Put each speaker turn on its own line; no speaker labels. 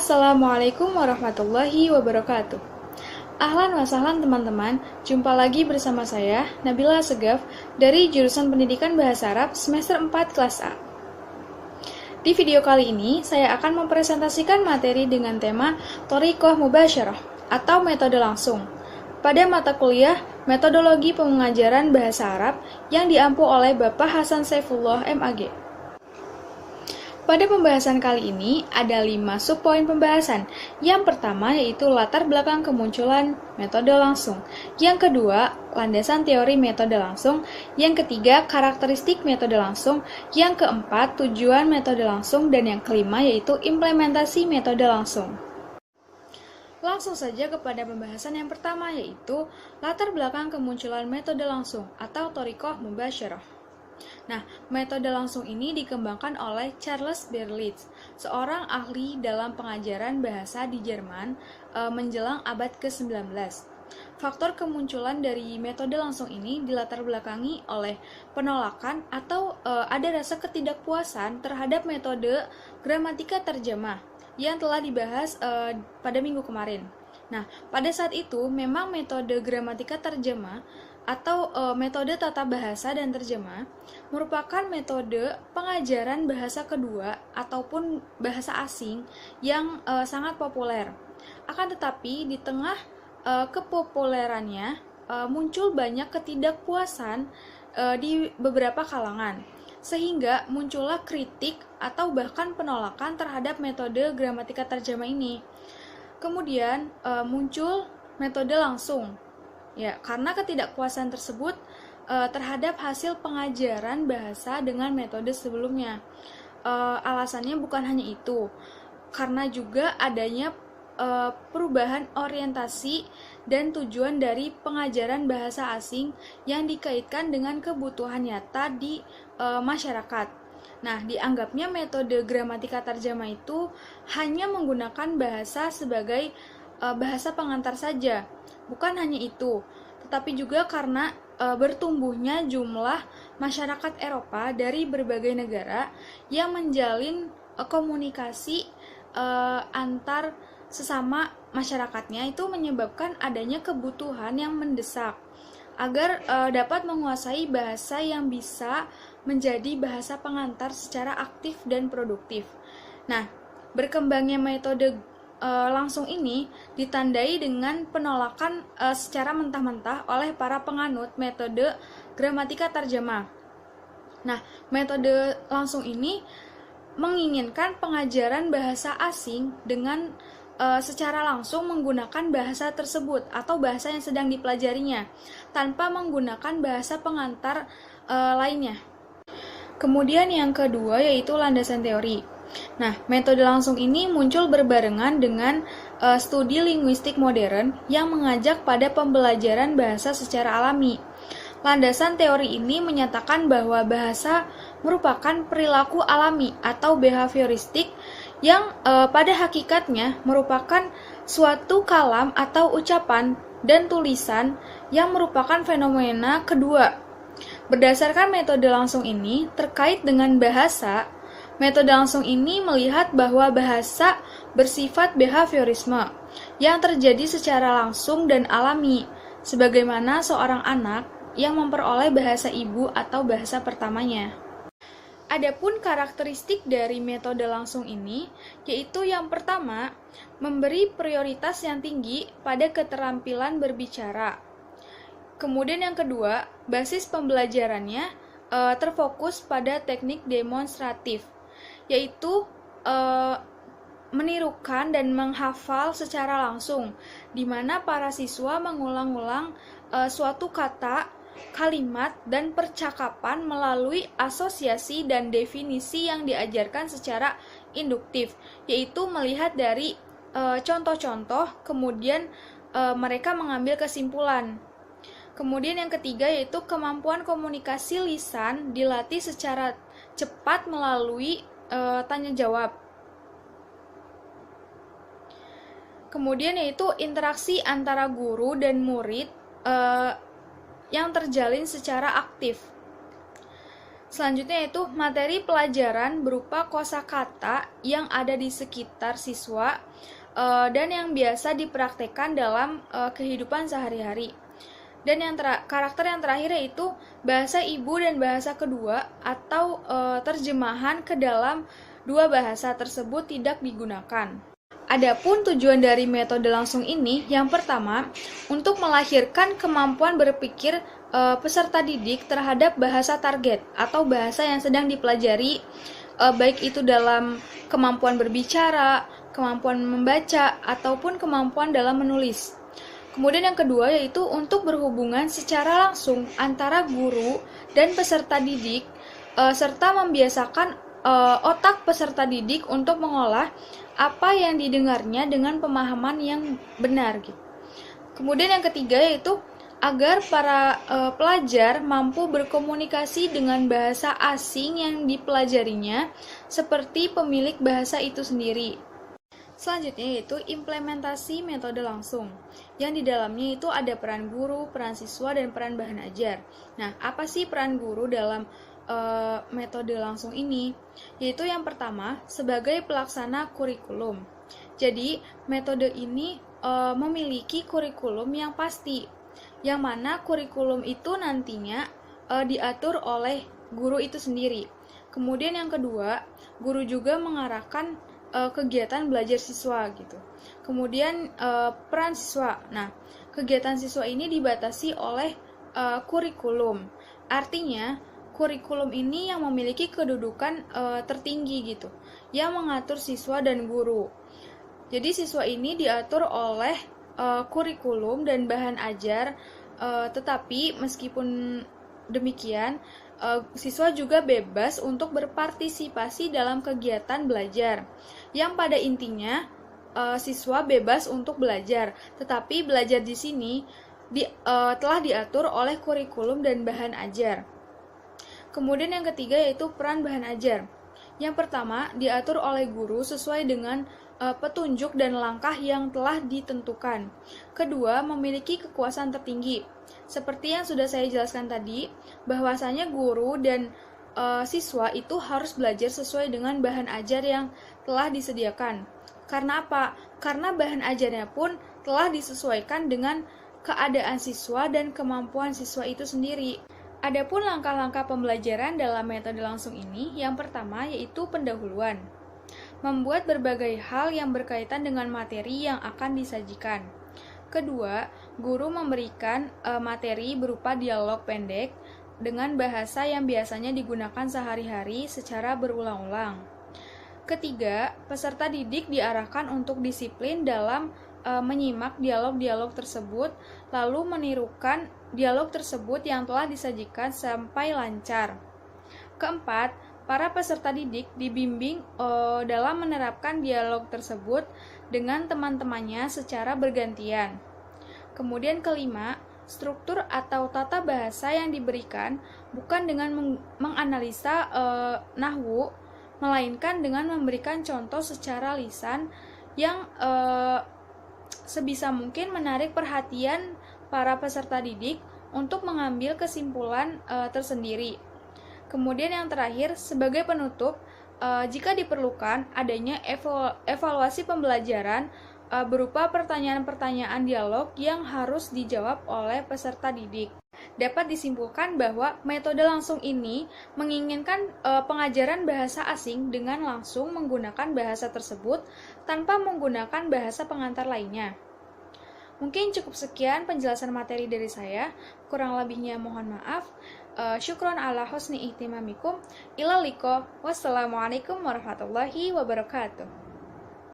Assalamualaikum warahmatullahi wabarakatuh. Ahlan wa sahlan teman-teman, jumpa lagi bersama saya, Nabila Segaf, dari jurusan Pendidikan Bahasa Arab semester 4 kelas A. Di video kali ini, saya akan mempresentasikan materi dengan tema Thoriqah Mubasyarah atau metode langsung pada mata kuliah Metodologi Pengajaran Bahasa Arab yang diampu oleh Bapak Hasan Saifullah MAG. Pada pembahasan kali ini, ada 5 subpoin pembahasan. Yang pertama yaitu latar belakang kemunculan metode langsung. Yang kedua, landasan teori metode langsung. Yang ketiga, karakteristik metode langsung. Yang keempat, tujuan metode langsung. Dan yang kelima yaitu implementasi metode langsung. Langsung saja kepada pembahasan yang pertama yaitu latar belakang kemunculan metode langsung atau Thoriqah Mubasyarah. Nah, metode langsung ini dikembangkan oleh Charles Berlitz, seorang ahli dalam pengajaran bahasa di Jerman menjelang abad ke-19. Faktor kemunculan dari metode langsung ini dilatar belakangi oleh penolakan atau ada rasa ketidakpuasan terhadap metode gramatika terjemah yang telah dibahas pada minggu kemarin. Nah, pada saat itu memang metode gramatika terjemah atau metode tata bahasa dan terjemah merupakan metode pengajaran bahasa kedua ataupun bahasa asing yang sangat populer. Akan tetapi di tengah kepopulerannya muncul banyak ketidakpuasan di beberapa kalangan, sehingga muncullah kritik atau bahkan penolakan terhadap metode gramatika terjemah ini. Kemudian muncul metode langsung. Ya, karena ketidakpuasan tersebut terhadap hasil pengajaran bahasa dengan metode sebelumnya. Alasannya bukan hanya itu, karena juga adanya perubahan orientasi dan tujuan dari pengajaran bahasa asing yang dikaitkan dengan kebutuhan nyata di masyarakat. Nah, dianggapnya metode gramatika terjemah itu hanya menggunakan bahasa sebagai bahasa pengantar saja. Bukan hanya itu, tetapi juga karena bertumbuhnya jumlah masyarakat Eropa dari berbagai negara yang menjalin komunikasi antar sesama masyarakatnya, itu menyebabkan adanya kebutuhan yang mendesak agar dapat menguasai bahasa yang bisa menjadi bahasa pengantar secara aktif dan produktif. Nah, berkembangnya metode langsung ini ditandai dengan penolakan secara mentah-mentah oleh para penganut metode gramatika terjemah. Nah, metode langsung ini menginginkan pengajaran bahasa asing dengan secara langsung menggunakan bahasa tersebut atau bahasa yang sedang dipelajarinya tanpa menggunakan bahasa pengantar lainnya. Kemudian yang kedua yaitu landasan teori. Nah, metode langsung ini muncul berbarengan dengan studi linguistik modern yang mengajak pada pembelajaran bahasa secara alami. Landasan teori ini menyatakan bahwa bahasa merupakan perilaku alami atau behavioristik yang pada hakikatnya merupakan suatu kalam atau ucapan dan tulisan yang merupakan fenomena kedua. Berdasarkan metode langsung ini terkait dengan bahasa, metode langsung ini melihat bahwa bahasa bersifat behaviorisme yang terjadi secara langsung dan alami, sebagaimana seorang anak yang memperoleh bahasa ibu atau bahasa pertamanya. Adapun karakteristik dari metode langsung ini, yaitu yang pertama, memberi prioritas yang tinggi pada keterampilan berbicara. Kemudian yang kedua, basis pembelajarannya terfokus pada teknik demonstratif, yaitu menirukan dan menghafal secara langsung, di mana para siswa mengulang-ulang suatu kata, kalimat, dan percakapan melalui asosiasi dan definisi yang diajarkan secara induktif, yaitu melihat dari contoh-contoh, kemudian mereka mengambil kesimpulan. Kemudian yang ketiga yaitu kemampuan komunikasi lisan dilatih secara cepat melalui tanya jawab. Kemudian yaitu interaksi antara guru dan murid yang terjalin secara aktif. Selanjutnya yaitu materi pelajaran berupa kosakata yang ada di sekitar siswa dan yang biasa dipraktekkan dalam kehidupan sehari-hari. Dan karakter yang terakhir yaitu bahasa ibu dan bahasa kedua atau terjemahan ke dalam dua bahasa tersebut tidak digunakan. Adapun tujuan dari metode langsung ini, yang pertama, untuk melahirkan kemampuan berpikir peserta didik terhadap bahasa target atau bahasa yang sedang dipelajari, baik itu dalam kemampuan berbicara, kemampuan membaca, ataupun kemampuan dalam menulis. Kemudian yang kedua yaitu untuk berhubungan secara langsung antara guru dan peserta didik, serta membiasakan otak peserta didik untuk mengolah apa yang didengarnya dengan pemahaman yang benar. Kemudian yang ketiga yaitu agar para pelajar mampu berkomunikasi dengan bahasa asing yang dipelajarinya seperti pemilik bahasa itu sendiri. Selanjutnya yaitu implementasi metode langsung, yang di dalamnya itu ada peran guru, peran siswa, dan peran bahan ajar. Nah, apa sih peran guru dalam metode langsung ini? Yaitu yang pertama, sebagai pelaksana kurikulum. Jadi, metode ini memiliki kurikulum yang pasti, yang mana kurikulum itu nantinya diatur oleh guru itu sendiri. Kemudian yang kedua, guru juga mengarahkan kegiatan belajar siswa gitu. Kemudian peran siswa. Nah, kegiatan siswa ini dibatasi oleh kurikulum. Artinya, kurikulum ini yang memiliki kedudukan tertinggi gitu, yang mengatur siswa dan guru. Jadi siswa ini diatur oleh kurikulum dan bahan ajar, tetapi meskipun demikian, siswa juga bebas untuk berpartisipasi dalam kegiatan belajar, yang pada intinya siswa bebas untuk belajar, tetapi belajar di sini telah diatur oleh kurikulum dan bahan ajar. Kemudian yang ketiga yaitu peran bahan ajar. Yang pertama, diatur oleh guru sesuai dengan petunjuk dan langkah yang telah ditentukan. Kedua, memiliki kekuasaan tertinggi. Seperti yang sudah saya jelaskan tadi, bahwasanya guru dan siswa itu harus belajar sesuai dengan bahan ajar yang telah disediakan. Karena apa? Karena bahan ajarnya pun telah disesuaikan dengan keadaan siswa dan kemampuan siswa itu sendiri. Adapun langkah-langkah pembelajaran dalam metode langsung ini, yang pertama yaitu pendahuluan. Membuat berbagai hal yang berkaitan dengan materi yang akan disajikan. Kedua, guru memberikan materi berupa dialog pendek dengan bahasa yang biasanya digunakan sehari-hari secara berulang-ulang. Ketiga, peserta didik diarahkan untuk disiplin dalam menyimak dialog-dialog tersebut, lalu menirukan dialog tersebut yang telah disajikan sampai lancar. Keempat, para peserta didik dibimbing dalam menerapkan dialog tersebut dengan teman-temannya secara bergantian. Kemudian kelima, struktur atau tata bahasa yang diberikan bukan dengan menganalisa nahwu, melainkan dengan memberikan contoh secara lisan yang sebisa mungkin menarik perhatian para peserta didik untuk mengambil kesimpulan tersendiri. Kemudian yang terakhir, sebagai penutup, jika diperlukan adanya evaluasi pembelajaran berupa pertanyaan-pertanyaan dialog yang harus dijawab oleh peserta didik. Dapat disimpulkan bahwa metode langsung ini menginginkan pengajaran bahasa asing dengan langsung menggunakan bahasa tersebut tanpa menggunakan bahasa pengantar lainnya. Mungkin cukup sekian penjelasan materi dari saya. Kurang lebihnya mohon maaf. Syukron ala husni ihtimamikum. Ila liqa. Wassalamualaikum warahmatullahi wabarakatuh.